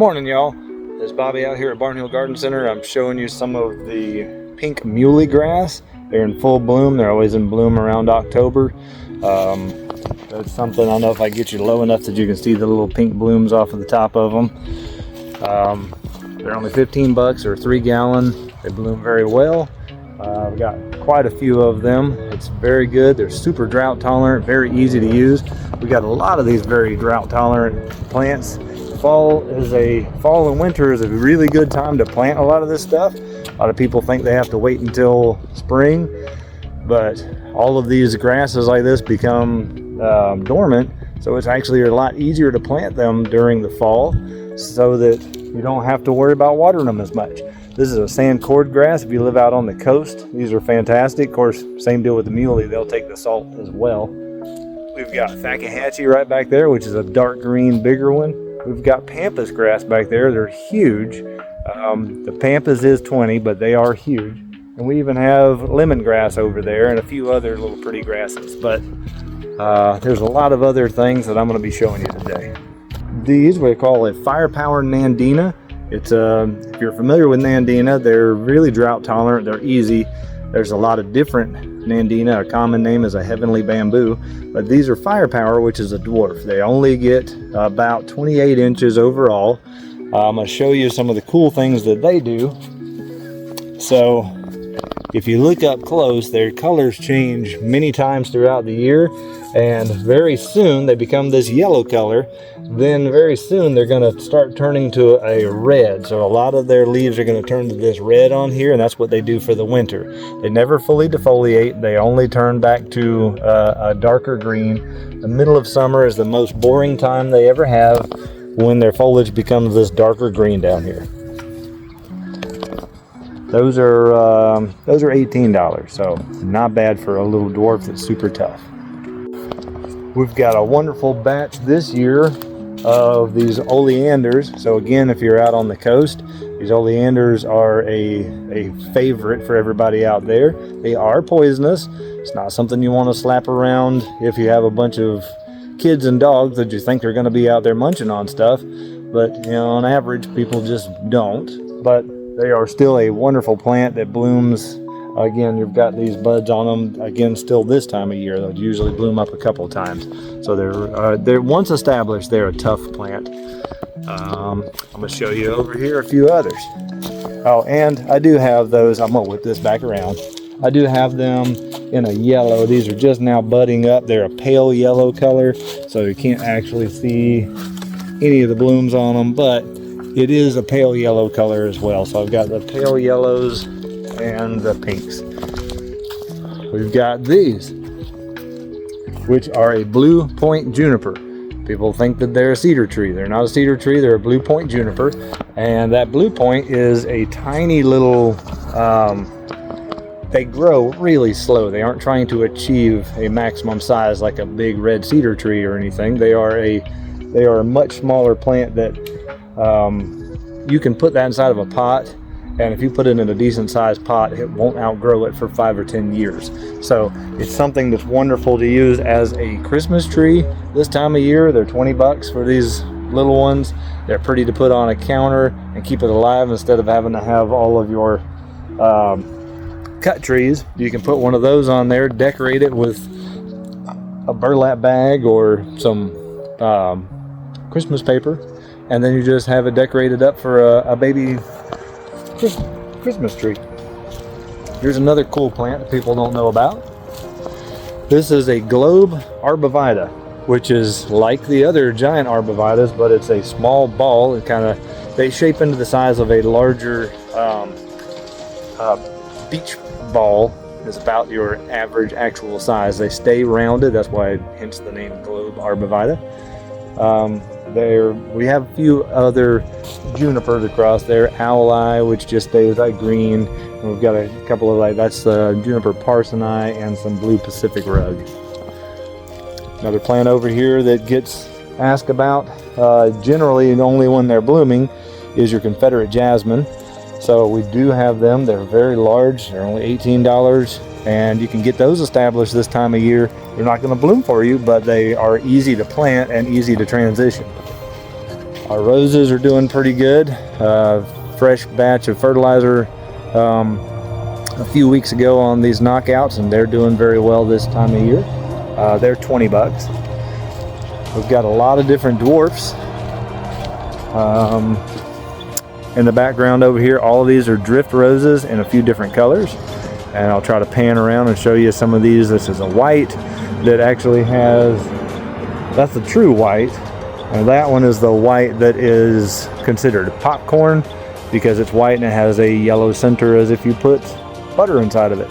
Morning, y'all. It's Bobby out here at Barnhill Garden Center. I'm showing you some of the pink muhly grass. They're in full bloom. They're always in bloom around October. That's something, I don't know if I get you low enough that you can see the little pink blooms off of the top of them. They're only 15 bucks or 3 gallon. They bloom very well. I've got quite a few of them. It's very good. They're super drought tolerant, very easy to use. We got a lot of these very drought tolerant plants. Fall and winter is a really good time to plant a lot of this stuff. A lot of people think they have to wait until spring, but all of these grasses like this become dormant, so it's actually a lot easier to plant them during the fall so that you don't have to worry about watering them as much. This is a sand cord grass. If you live out on the coast, these are fantastic. Of course, same deal with the muhly. They'll take the salt as well. We've got Fakahatchee right back there, which is a dark green, bigger one. We've got pampas grass back there. They're huge. The pampas is 20, but they are huge. And we even have lemongrass over there and a few other little pretty grasses. But there's a lot of other things that I'm going to be showing you today. These we call it Firepower Nandina. It's if you're familiar with Nandina, they're really drought tolerant. They're easy. There's a lot of different Nandina. A common name is a heavenly bamboo, but these are Firepower, which is a dwarf. They only get about 28 inches overall. I'm going to show you some of the cool things that they do. So if you look up close, their colors change many times throughout the year, and very soon they become this yellow color. Then very soon they're going to start turning to a red. So a lot of their leaves are going to turn to this red on here, and that's what they do for the winter. They never fully defoliate. They only turn back to a darker green. The middle of summer is the most boring time they ever have, when their foliage becomes this darker green down here. Those are $18, so not bad for a little dwarf that's super tough. We've got a wonderful batch this year of these oleanders. So again, if you're out on the coast, these oleanders are a favorite for everybody out there. They are poisonous. It's not something you want to slap around if you have a bunch of kids and dogs that you think they're going to be out there munching on stuff. But you know, on average, people just don't. But they are still a wonderful plant that blooms. Again, you've got these buds on them. Again, still this time of year, they'll usually bloom up a couple of times. So they're once established, they're a tough plant. I'm going to show you over here a few others. Oh, and I do have those. I'm going to whip this back around. I do have them in a yellow. These are just now budding up. They're a pale yellow color, so you can't actually see any of the blooms on them, but it is a pale yellow color as well. So I've got the pale yellows and the pinks. We've got these, which are a blue point juniper. People think that they're a cedar tree. They're not a cedar tree, they're a blue point juniper. And that blue point is a tiny little, they grow really slow. They aren't trying to achieve a maximum size like a big red cedar tree or anything. They are a much smaller plant that you can put that inside of a pot, and if you put it in a decent sized pot, it won't outgrow it for 5 or 10 years. So it's something that's wonderful to use as a Christmas tree this time of year. They're 20 bucks for these little ones. They're pretty to put on a counter and keep it alive instead of having to have all of your cut trees. You can put one of those on there, decorate it with a burlap bag or some Christmas paper, and then you just have it decorated up for a baby Christmas tree. Here's another cool plant that people don't know about. This is a globe arbovita, which is like the other giant arbovitas, but it's a small ball. They shape into the size of a larger beach ball. Is about your average actual size. They stay rounded, that's why hence the name globe arbovita. We have a few other junipers across there. Owleye, which just stays like green. And we've got a couple of that's juniper parsoni and some blue Pacific rug. Another plant over here that gets asked about, generally only when they're blooming, is your Confederate jasmine. So we do have them. They're very large. They're only $18, and you can get those established this time of year. They're not going to bloom for you, but they are easy to plant and easy to transition. Our roses are doing pretty good. Fresh batch of fertilizer a few weeks ago on these knockouts, and they're doing very well this time of year. They're 20 bucks. We've got a lot of different dwarfs. In the background over here, all of these are drift roses in a few different colors, and I'll try to pan around and show you some of these. This is a white that actually has, that's the true white, and that one is the white that is considered popcorn because it's white and it has a yellow center as if you put butter inside of it.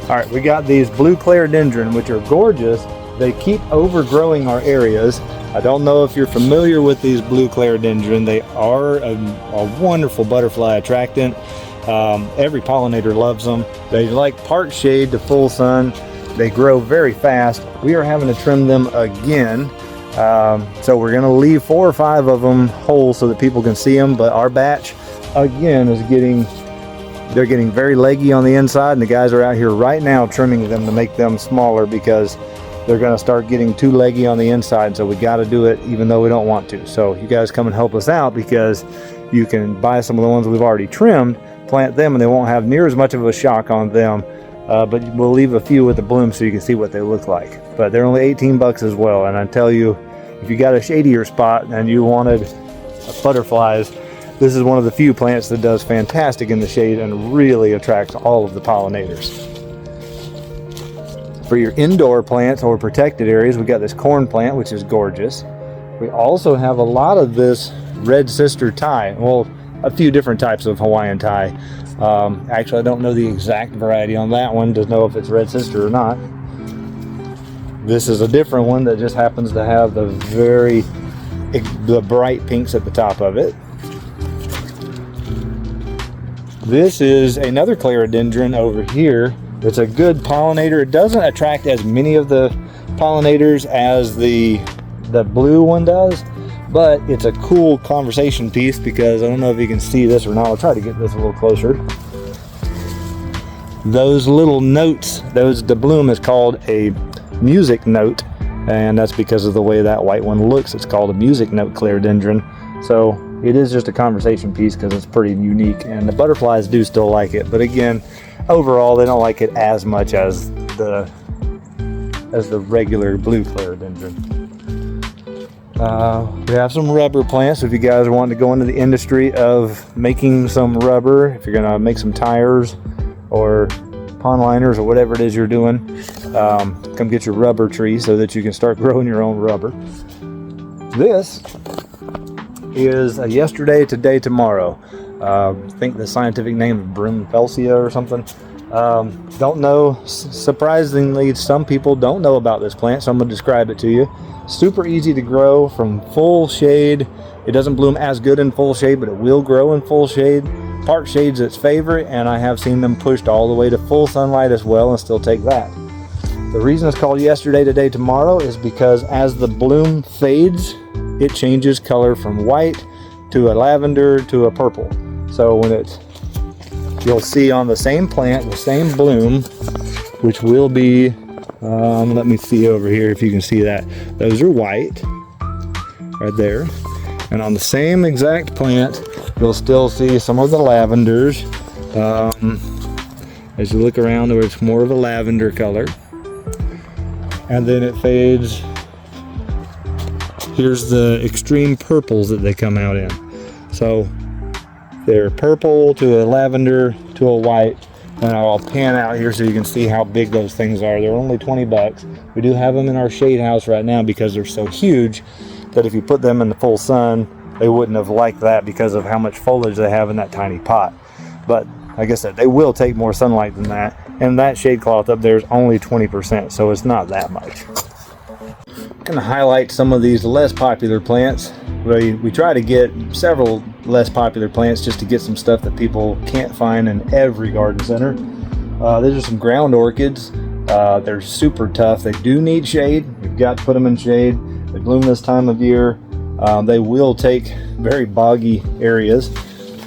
All right, we got these blue clerodendron, which are gorgeous. They keep overgrowing our areas. I don't know if you're familiar with these blue clerodendron. They are a wonderful butterfly attractant. Every pollinator loves them. They like part shade to full sun. They grow very fast. We are having to trim them again. So we're gonna leave 4 or 5 of them whole so that people can see them, but our batch again is they're getting very leggy on the inside, and the guys are out here right now trimming them to make them smaller because they're going to start getting too leggy on the inside, so we got to do it even though we don't want to. So you guys come and help us out, because you can buy some of the ones we've already trimmed, plant them, and they won't have near as much of a shock on them, but we'll leave a few with the bloom so you can see what they look like. But they're only 18 bucks as well, and I tell you, if you got a shadier spot and you wanted butterflies, this is one of the few plants that does fantastic in the shade and really attracts all of the pollinators. For your indoor plants or protected areas, we got this corn plant, which is gorgeous. We also have a lot of this red sister Thai. Well, a few different types of Hawaiian Thai. Actually, I don't know the exact variety on that one to know if it's red sister or not. This is a different one that just happens to have the bright pinks at the top of it. This is another clerodendron over here. It's a good pollinator. It doesn't attract as many of the pollinators as the blue one does, but it's a cool conversation piece because I don't know if you can see this or not. I'll try to get this a little closer. Those little notes, the bloom is called a music note, and that's because of the way that white one looks. It's called a music note clerodendron. So it is just a conversation piece because it's pretty unique, and the butterflies do still like it, but again, overall they don't like it as much as the regular blue clerodendron. We have some rubber plants. If you guys are wanting to go into the industry of making some rubber, if you're gonna make some tires or pond liners or whatever it is you're doing, come get your rubber tree so that you can start growing your own rubber. This is a yesterday, today, tomorrow. I think the scientific name is Brumfelsia or something. Don't know. Surprisingly, some people don't know about this plant, so I'm going to describe it to you. Super easy to grow from full shade. It doesn't bloom as good in full shade, but it will grow in full shade. Part shade's its favorite, and I have seen them pushed all the way to full sunlight as well and still take that. The reason it's called yesterday, today, tomorrow is because as the bloom fades, it changes color from white to a lavender to a purple. So when you'll see on the same plant, the same bloom, which will be, let me see over here if you can see that. Those are white, right there. And on the same exact plant, you'll still see some of the lavenders. As you look around, where it's more of a lavender color. And then it fades. Here's the extreme purples that they come out in. So they're purple to a lavender to a white, and I'll pan out here so you can see how big those things are. They're only 20 bucks. We do have them in our shade house right now because they're so huge that if you put them in the full sun, they wouldn't have liked that because of how much foliage they have in that tiny pot. But like I said, they will take more sunlight than that, and that shade cloth up there is only 20%, so it's not that much. I'm going to highlight some of these less popular plants. We try to get several less popular plants just to get some stuff that people can't find in every garden center. These are some ground orchids. They're super tough. They do need shade. You've got to put them in shade. They bloom this time of year. They will take very boggy areas.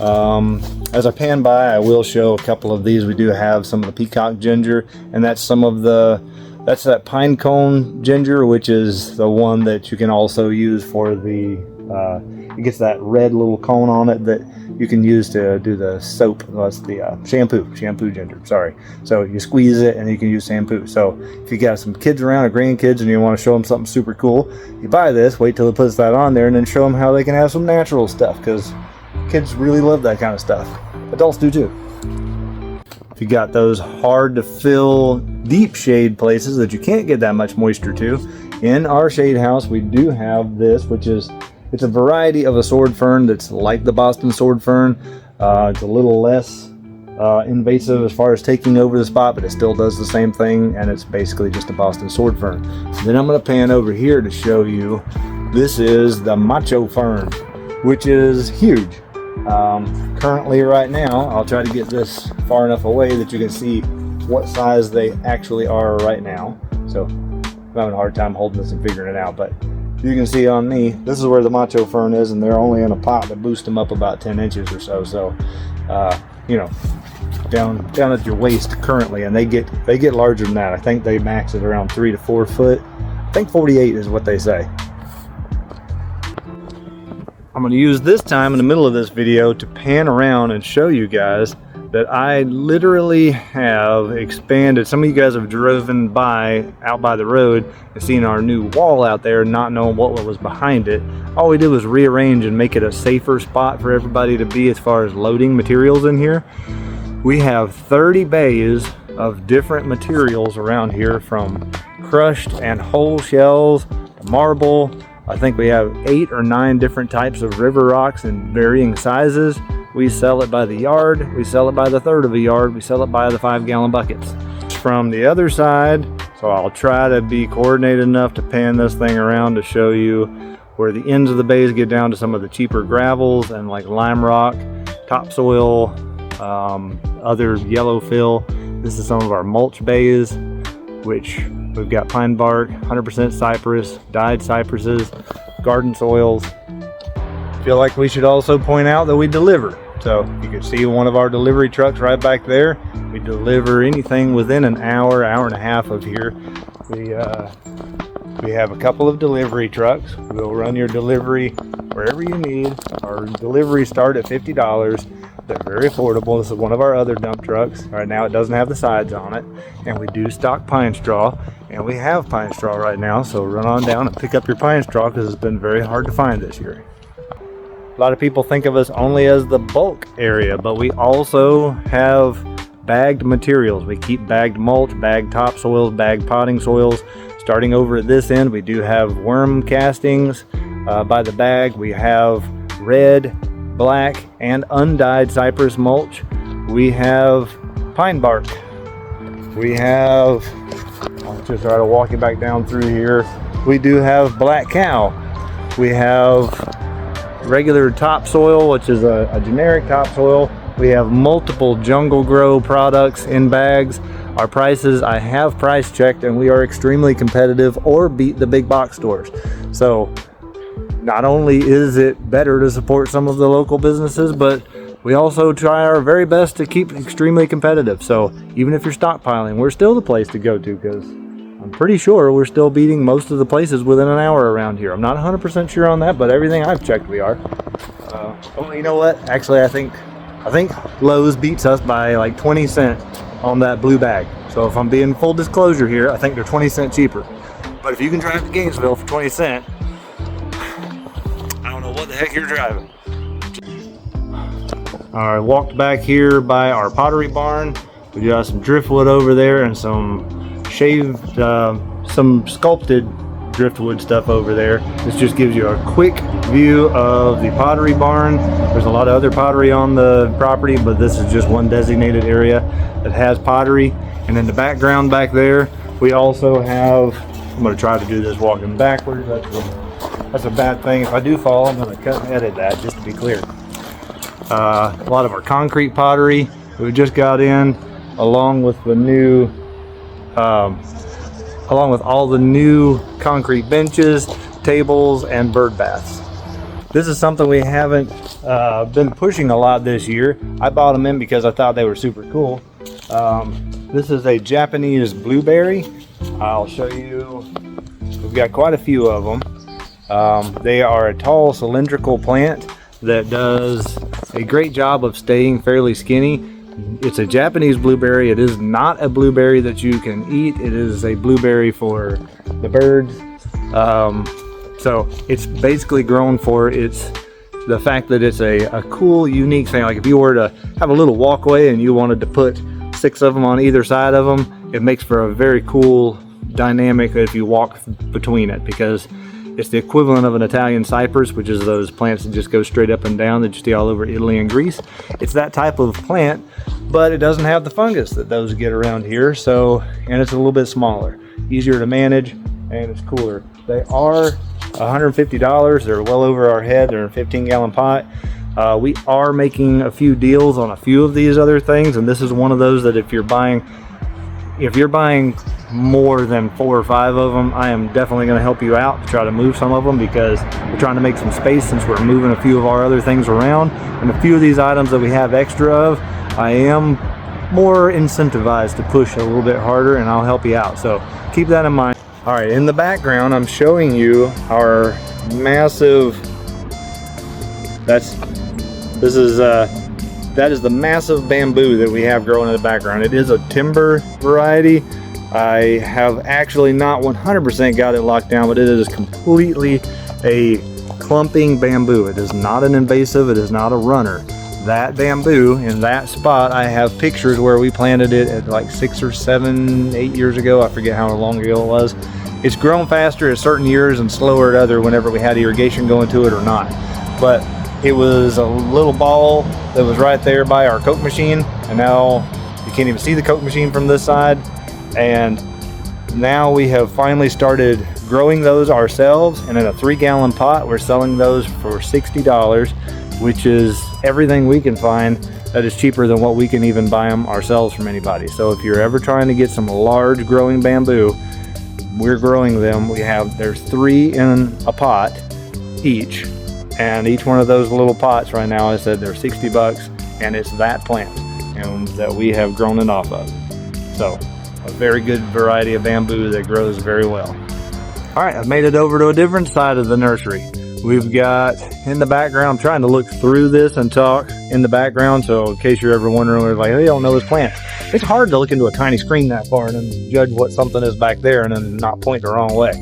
As I pan by, I will show a couple of these. We do have some of the peacock ginger, and that's that pine cone ginger, which is the one that you can also use for the It gets that red little cone on it that you can use to do the soap. Well, that's the shampoo ginger, sorry. So you squeeze it and you can use shampoo. So if you got some kids around or grandkids and you want to show them something super cool, you buy this, wait till it puts that on there, and then show them how they can have some natural stuff, because kids really love that kind of stuff. Adults do too. If you got those hard to fill deep shade places that you can't get that much moisture to, in our shade house we do have this, which is, it's a variety of a sword fern that's like the Boston sword fern. It's a little less invasive as far as taking over the spot, but it still does the same thing, and it's basically just a Boston sword fern. So then I'm going to pan over here to show you, this is the macho fern, which is huge. Currently right now, I'll try to get this far enough away that you can see what size they actually are right now. So I'm having a hard time holding this and figuring it out, but you can see on me, this is where the macho fern is, and they're only in a pot to boost them up about 10 inches or so. So, you know, down at your waist currently, and they get larger than that. I think they max at around 3 to 4 foot. I think 48 is what they say. I'm going to use this time in the middle of this video to pan around and show you guys that I literally have expanded. Some of you guys have driven by out by the road and seen our new wall out there, not knowing what was behind it. All we did was rearrange and make it a safer spot for everybody to be as far as loading materials in here. We have 30 bays of different materials around here, from crushed and whole shells to marble. I think we have 8 or 9 different types of river rocks in varying sizes. We sell it by the yard, we sell it by the third of a yard, we sell it by the 5-gallon buckets. From the other side, so I'll try to be coordinated enough to pan this thing around to show you where the ends of the bays get down to some of the cheaper gravels and like lime rock, topsoil, other yellow fill. This is some of our mulch bays, which we've got pine bark, 100% cypress, dyed cypresses, garden soils. Feel like we should also point out that we deliver. So you can see one of our delivery trucks right back there. We deliver anything within an hour, hour and a half of here. We have a couple of delivery trucks. We'll run your delivery wherever you need. Our deliveries start at $50. They're very affordable. This is one of our other dump trucks. Right now it doesn't have the sides on it. And we do stock pine straw. And we have pine straw right now. So run on down and pick up your pine straw, because it's been very hard to find this year. A lot of people think of us only as the bulk area, but we also have bagged materials. We keep bagged mulch, bagged topsoils, bagged potting soils. Starting over at this end, we do have worm castings by the bag. We have red, black, and undyed cypress mulch. We have pine bark. We have, I'll just try to walk you back down through here. We do have black cow. We have regular topsoil, which is a generic topsoil. We have multiple Jungle Grow products in bags. Our prices, I have price checked, and we are extremely competitive, or beat the big box stores. So not only is it better to support some of the local businesses, but we also try our very best to keep extremely competitive. So even if you're stockpiling, we're still the place to go to, because I'm pretty sure we're still beating most of the places within an hour around here. I'm not 100% sure on that, but everything I've checked, we are. Oh, you know what? Actually, I think Lowe's beats us by like 20 cents on that blue bag. So if I'm being full disclosure here, I think they're 20 cents cheaper. But if you can drive to Gainesville for 20 cents, I don't know what the heck you're driving. All right, walked back here by our pottery barn. We got some driftwood over there and some shaved, some sculpted driftwood stuff over there. This just gives you a quick view of the pottery barn. There's a lot of other pottery on the property, but this is just one designated area that has pottery. And in the background back there, we also have, I'm going to try to do this walking backwards. That's a bad thing. If I do fall, I'm going to cut and edit that, just to be clear. A lot of our concrete pottery we just got in, along with the new along with all the new concrete benches, tables, and bird baths. This is something we haven't been pushing a lot this year. I bought them in because I thought they were super cool. This is a Japanese blueberry. I'll show you. We've got quite a few of them. They are a tall cylindrical plant that does a great job of staying fairly skinny. It's a Japanese blueberry. It is not a blueberry that you can eat. It is a blueberry for the birds. So it's basically grown for the fact that it's a cool, unique thing. Like if you were to have a little walkway and you wanted to put 6 of them on either side of them, it makes for a very cool dynamic if you walk between it, because it's the equivalent of an Italian cypress, which is those plants that just go straight up and down that you see all over Italy and Greece. It's that type of plant, but it doesn't have the fungus that those get around here. So, and it's a little bit smaller, easier to manage, and it's cooler. They are $150. They're well over our head. They're in a 15-gallon pot. We are making a few deals on a few of these other things, and this is one of those that if you're buying more than 4 or 5 of them, I am definitely going to help you out to try to move some of them, because we're trying to make some space since we're moving a few of our other things around. And a few of these items that we have extra of, I am more incentivized to push a little bit harder, and I'll help you out. So keep that in mind. All right, in the background, I'm showing you our massive, that is the massive bamboo that we have growing in the background. It is a timber variety. I have actually not 100% got it locked down, but it is completely a clumping bamboo. It is not an invasive, it is not a runner. That bamboo in that spot, I have pictures where we planted it at like 6 or 7, 8 years ago. I forget how long ago it was. It's grown faster at certain years and slower at other whenever we had irrigation going to it or not. But it was a little ball that was right there by our Coke machine, and now you can't even see the Coke machine from this side. And now we have finally started growing those ourselves, and in a 3-gallon pot we're selling those for $60, which is everything we can find that is cheaper than what we can even buy them ourselves from anybody. So if you're ever trying to get some large growing bamboo, we're growing them. There's 3 in a pot each, and each one of those little pots right now, I said they're $60, and it's that plant and that we have grown it off of. So a very good variety of bamboo that grows very well. All right, I've made it over to a different side of the nursery. We've got in the background, I'm trying to look through this and talk in the background, so in case you're ever wondering, we're like, they don't know his plants. It's hard to look into a tiny screen that far and then judge what something is back there and then not point the wrong way.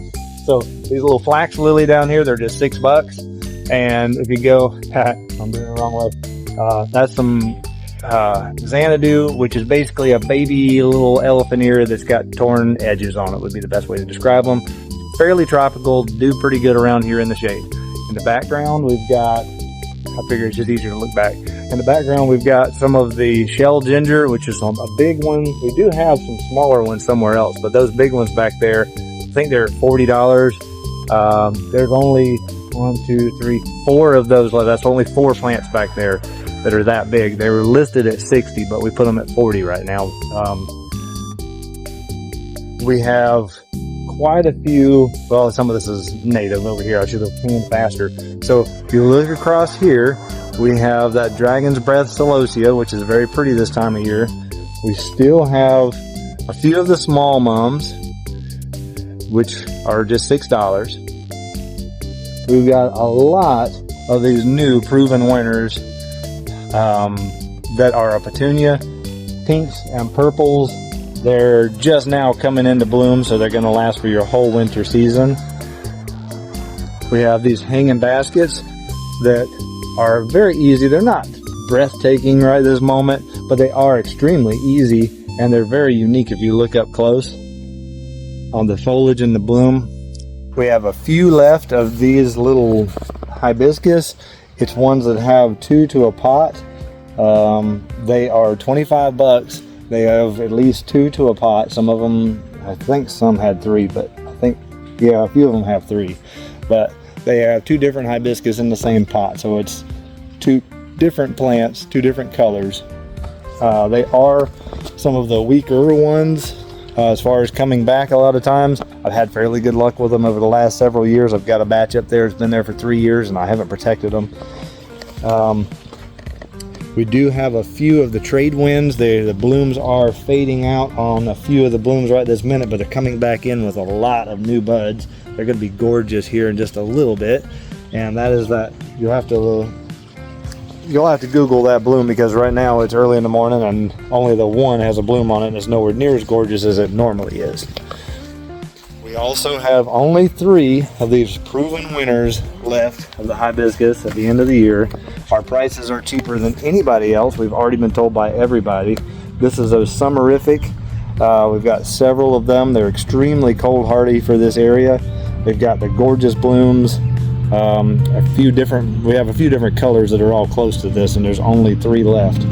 So these little flax lily down here, they're just $6. And if you go, I'm doing it the wrong way. That's some Xanadu, which is basically a baby little elephant ear that's got torn edges on it, would be the best way to describe them. Fairly tropical, do pretty good around here in the shade. In the background, we've got, I figure it's just easier to look back. In the background, we've got some of the shell ginger, which is a big one. We do have some smaller ones somewhere else, but those big ones back there, I think they're $40. There's only 1, 2, 3, 4 of those left. That's only 4 plants back there that are that big. They were listed at 60, but we put them at 40 right now. We have quite a few, well, some of this is native over here. I should have panned faster. So if you look across here, we have that Dragon's Breath Celosia, which is very pretty this time of year. We still have a few of the small mums, which are just $6. We've got a lot of these new proven winners that are a petunia, pinks and purples. They're just now coming into bloom, so they're going to last for your whole winter season. We have these hanging baskets that are very easy. They're not breathtaking right this moment, but they are extremely easy, and they're very unique if you look up close on the foliage and the bloom. We have a few left of these little hibiscus. It's ones that have 2 to a pot. They are $25. They have at least 2 to a pot. Some of them, I think some had 3, but I think, yeah, a few of them have 3. But they have 2 different hibiscus in the same pot. So it's 2 different plants, 2 different colors. They are some of the weaker ones as far as coming back a lot of times. I've had fairly good luck with them over the last several years. I've got a batch up there that's been there for 3 years and I haven't protected them. We do have a few of the trade winds. The blooms are fading out on a few of the blooms right this minute, but they're coming back in with a lot of new buds. They're going to be gorgeous here in just a little bit. And that is that. You'll have to Google that bloom, because right now it's early in the morning and only the one has a bloom on it, and it's nowhere near as gorgeous as it normally is. We also have only 3 of these proven winners left of the hibiscus at the end of the year. Our prices are cheaper than anybody else. We've already been told by everybody. This is a Summerific. We've got several of them. They're extremely cold hardy for this area. They've got the gorgeous blooms. We have a few different colors that are all close to this, and there's only 3 left.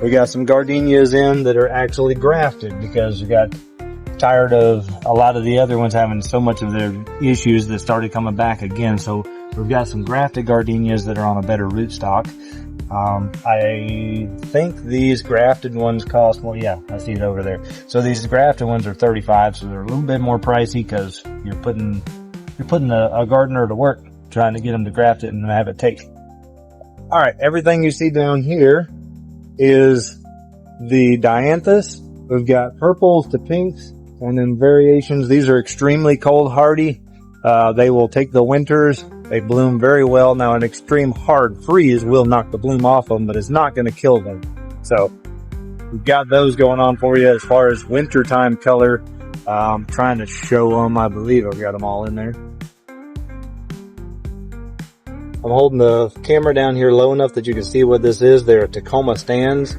We got some gardenias in that are actually grafted, because we got tired of a lot of the other ones having so much of their issues that started coming back again. So we've got some grafted gardenias that are on a better rootstock. I think these grafted ones cost, well, yeah, I see it over there. So these grafted ones are $35, so they're a little bit more pricey, because you're putting a gardener to work trying to get them to graft it and have it take. All right, everything you see down here is the dianthus. We've got purples to pinks, and then variations. These are extremely cold hardy. They will take the winters. They bloom very well. Now, an extreme hard freeze will knock the bloom off them, but it's not going to kill them. So we've got those going on for you. As far as wintertime color, I'm trying to show them. I believe I've got them all in there. I'm holding the camera down here low enough that you can see what this is. They're Tacoma stands.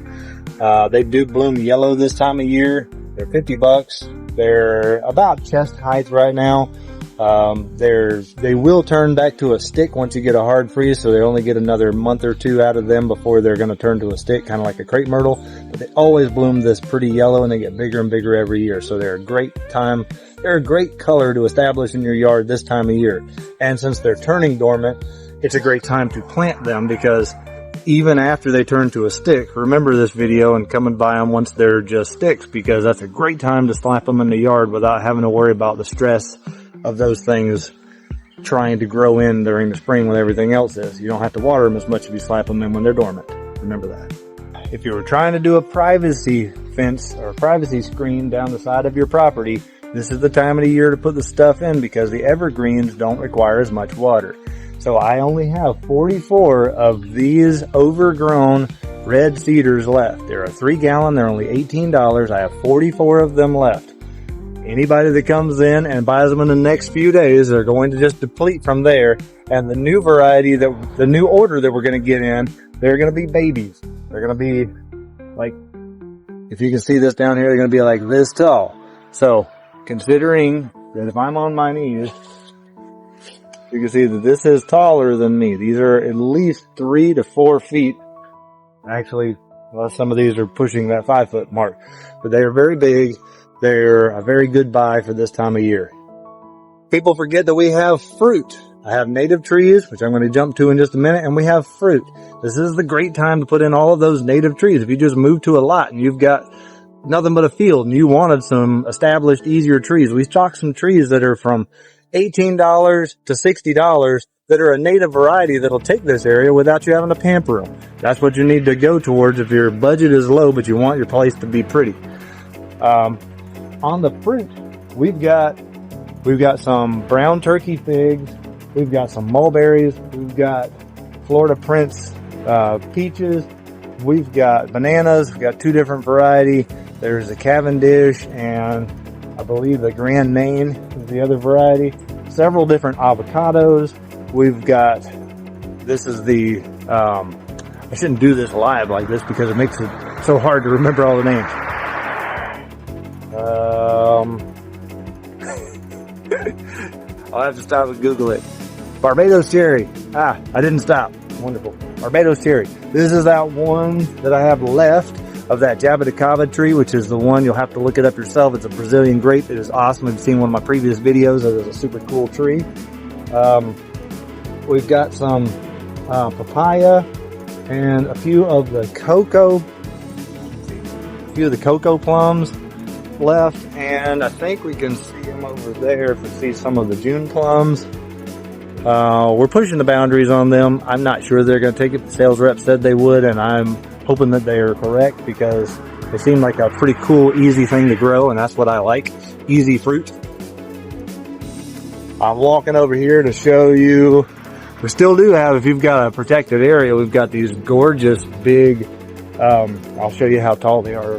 They do bloom yellow this time of year. They're $50. They're about chest height right now. They will turn back to a stick once you get a hard freeze, so they only get another month or 2 out of them before they're going to turn to a stick, kind of like a crepe myrtle. But they always bloom this pretty yellow, and they get bigger and bigger every year. So they're a great time. They're a great color to establish in your yard this time of year. And since they're turning dormant, it's a great time to plant them, because even after they turn to a stick, remember this video and come and buy them once they're just sticks, because that's a great time to slap them in the yard without having to worry about the stress of those things trying to grow in during the spring when everything else is. You don't have to water them as much if you slap them in when they're dormant. Remember that. If you were trying to do a privacy fence or a privacy screen down the side of your property, this is the time of the year to put the stuff in, because the evergreens don't require as much water. So I only have 44 of these overgrown red cedars left. They're a 3-gallon. They're only $18. I have 44 of them left. Anybody that comes in and buys them in the next few days, they're going to just deplete from there. And the new variety, the new order that we're going to get in, they're going to be babies. They're going to be like, if you can see this down here, they're going to be like this tall. So considering that if I'm on my knees, you can see that this is taller than me. These are at least 3 to 4 feet. Actually, well, some of these are pushing that 5-foot mark, but they are very big. They're a very good buy for this time of year. People forget that we have fruit. I have native trees, which I'm going to jump to in just a minute, and we have fruit. This is the great time to put in all of those native trees. If you just move to a lot and you've got nothing but a field and you wanted some established, easier trees, we stock some trees that are from $18 to $60 that are a native variety that'll take this area without you having to pamper them. That's what you need to go towards if your budget is low, but you want your place to be pretty. On the fruit, we've got some brown turkey figs, we've got some mulberries, we've got Florida Prince peaches, we've got bananas, we've got 2 different varieties. There's a Cavendish and I believe the Grand Maine is the other variety. Several different avocados. We've got, this is the, I shouldn't do this live like this because it makes it so hard to remember all the names. I'll have to stop and Google it. Barbados cherry. I didn't stop. Wonderful. Barbados cherry. This is that one that I have left of that Jabuticaba tree, which is the one, you'll have to look it up yourself. It's a Brazilian grape. It is awesome. I've seen one of my previous videos. It is a super cool tree. We've got some papaya and a few of the cocoa plums left, and I think we can see them over there if we see some of the June plums. We're pushing the boundaries on them. I'm not sure they're going to take it. The sales rep said they would, and I'm hoping that they are correct because They seem like a pretty cool, easy thing to grow, and that's what I like. Easy fruit. I'm walking over here to show you, we still do have, if you've got a protected area, we've got these gorgeous big, I'll show you how tall they are.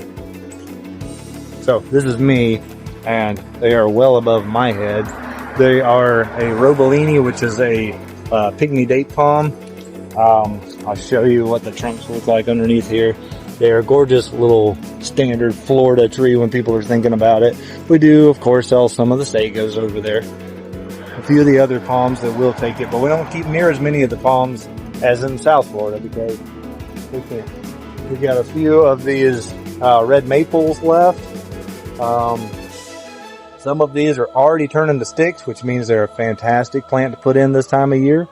So this is me, and they are well above my head. They are a Robolini, which is a pygmy date palm. I'll show you what the trunks look like underneath here. They are a gorgeous little standard Florida tree when people are thinking about it. We do, of course, sell some of the sagos over there. A few of the other palms that will take it, but we don't keep near as many of the palms as in South Florida because we can't. We got a few of these red maples left. Some of these are already turning to sticks, which means they're a fantastic plant to put in this time of year.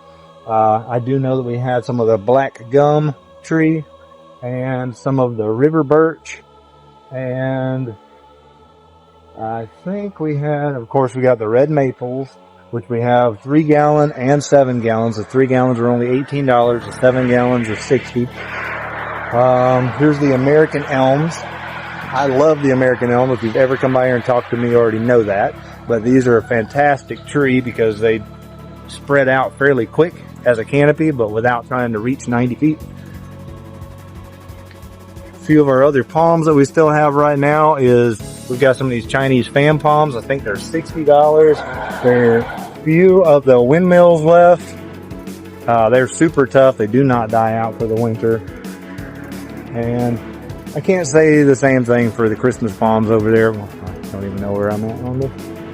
I do know that we had some of the black gum tree and some of the river birch, and I think we had, of course, we got the red maples, which we have 3 gallon and 7 gallons. The 3 gallons are only $18. The 7 gallons are $60. Here's the American elms. I love the American elm. If you've ever come by here and talked to me, you already know that. But these are a fantastic tree because they spread out fairly quick as a canopy, but without trying to reach 90 feet. A few of our other palms that we still have right now is, we've got some of these Chinese fan palms. I think they're $60. There are a few of the windmills left. They're super tough. They do not die out for the winter. And I can't say the same thing for the Christmas palms over there. Well, I don't even know where I'm at on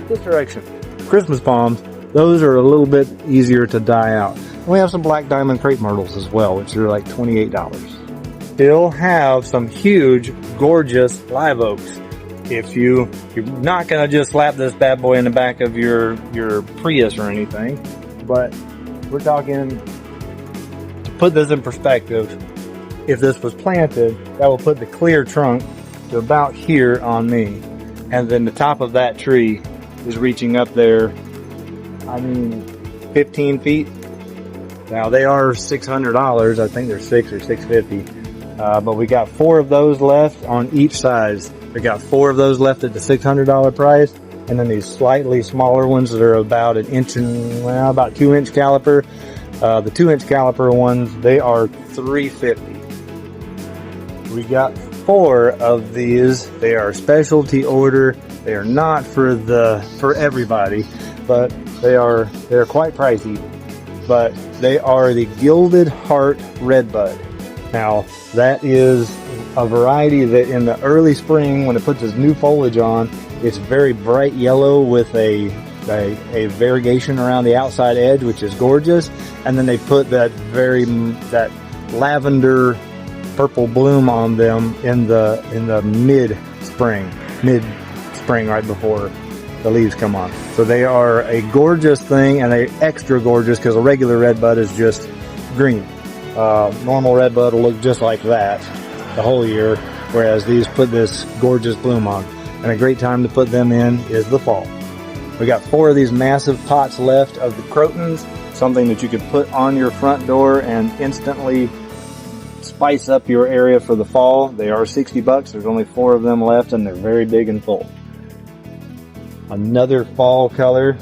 this direction. Christmas palms, those are a little bit easier to die out. We have some black diamond crepe myrtles as well, which are like $28. Still have some huge, gorgeous live oaks. If you're not gonna just slap this bad boy in the back of your Prius or anything, but we're talking, to put this in perspective, if this was planted, that will put the clear trunk to about here on me. And then the top of that tree is reaching up there, 15 feet. Now they are $600. I think they're $600 or $650. But we got 4 of those left on each size. We got 4 of those left at the $600 price. And then these slightly smaller ones that are about an inch and, well, about 2-inch caliper. The 2-inch caliper ones, they are $350. We got 4 of these. They are specialty order. They are not for everybody, but they're quite pricey. But they are the Gilded Heart Redbud. Now that is a variety that in the early spring, when it puts its new foliage on, it's very bright yellow with a variegation around the outside edge, which is gorgeous. And then they put that lavender purple bloom on them in the mid spring right before the leaves come on. So they are a gorgeous thing, and they extra gorgeous because a regular redbud is just green. Normal redbud will look just like that the whole year, whereas these put this gorgeous bloom on. And a great time to put them in is the fall. We got 4 of these massive pots left of the crotons, something that you could put on your front door and instantly spice up your area for the fall. They are $60. There's only 4 of them left, and they're very big and full. Another fall color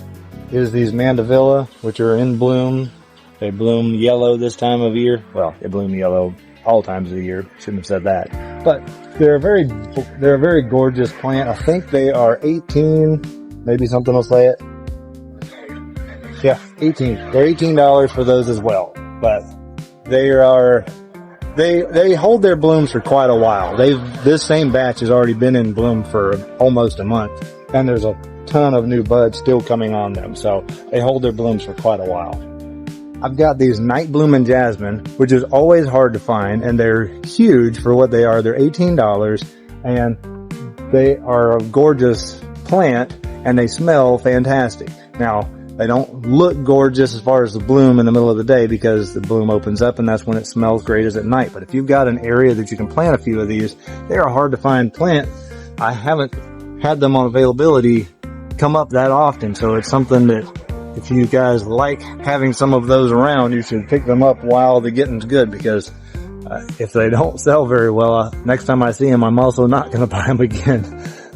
is these Mandevilla, which are in bloom. They bloom yellow this time of year. Well, they bloom yellow all times of the year. Shouldn't have said that. But they're a very gorgeous plant. I think they are 18. Maybe something will say it. Yeah, 18. They're $18 for those as well. But they hold their blooms for quite a while. This same batch has already been in bloom for almost a month, and there's a ton of new buds still coming on them. So they hold their blooms for quite a while. I've got these night blooming jasmine, which is always hard to find, and they're huge for what they are. They're $18, and they are a gorgeous plant, and they smell fantastic. Now, they don't look gorgeous as far as the bloom in the middle of the day because the bloom opens up, and that's when it smells great, is at night. But if you've got an area that you can plant a few of these, they are hard to find plant. I haven't had them on availability come up that often, so it's something that if you guys like having some of those around, you should pick them up while the getting's good, because If they don't sell very well, next time I see them, I'm also not going to buy them again.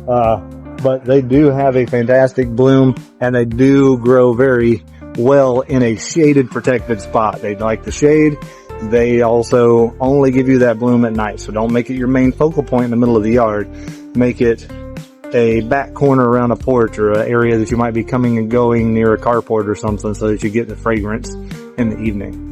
But they do have a fantastic bloom, and they do grow very well in a shaded, protected spot. They like the shade. They also only give you that bloom at night, so don't make it your main focal point in the middle of the yard. Make it a back corner around a porch, or an area that you might be coming and going near a carport or something, so that you get the fragrance in the evening.